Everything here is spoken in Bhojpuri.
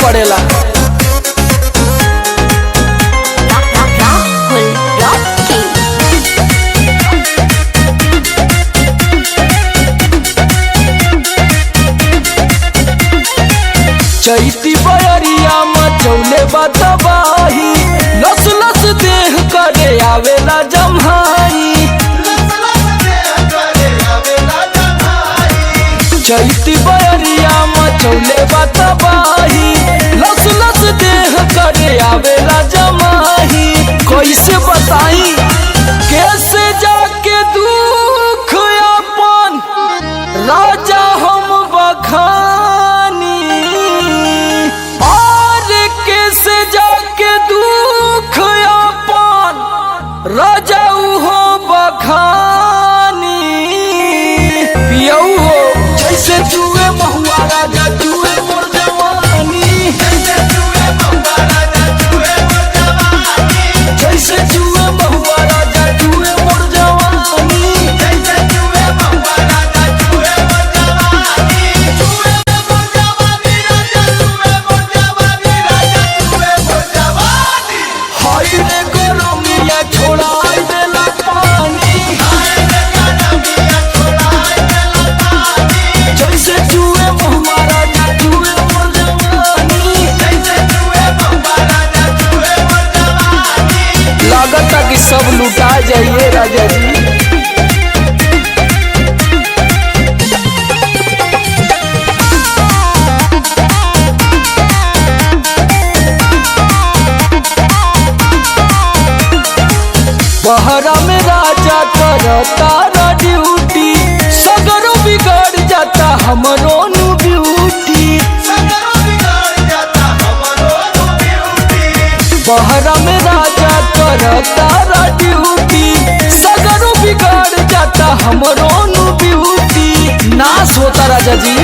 पड़ेला। चैती बयरिया मचौले बतबाही, लस लस देह करे आवेला जम्हाई। चैती बयरिया मचौले बतबाही, लस लस देह करे आवेला जमाही। कैसे बताई कैसे जाके दुख अपन राजा हम बखानी, और कैसे जाके दुख अपन राजा हो बखानी। पियऊ हो जैसे जुए महुआ राजा जुए मोर जवानी, जैसे जुए महुआ राजा जुए मोर जवानी, जैसे जुए महुआ राजा जुए मोर जवानी, जैसे जुए महुआ राजा जुए मोर जवानी, जुए मोर जवानी राजा जुए मोर जवानी, राजा जुए मोर जवानी। हाय रे गरमिया छोड़ाई देला पानी, हाय रे गरमिया छोड़ाई देला पानी, जैसे जुए महुआ राजा जुए मोर जवानी, जैसे जुए महुआ राजा जुए मोर जवानी। लागता कि सब लुटा जाइए राजा जी। बहरा में राजा करता ड्यूटी, सगरो बिगड़ जाता हमरो नु ब्यूटी, सगरो बिगड़ जाता हमरो नु ब्यूटी। बहरा में राजा करता ड्यूटी, सगरो बिगड़ जाता हमरो नु ब्यूटी। नाश होता राजा जी।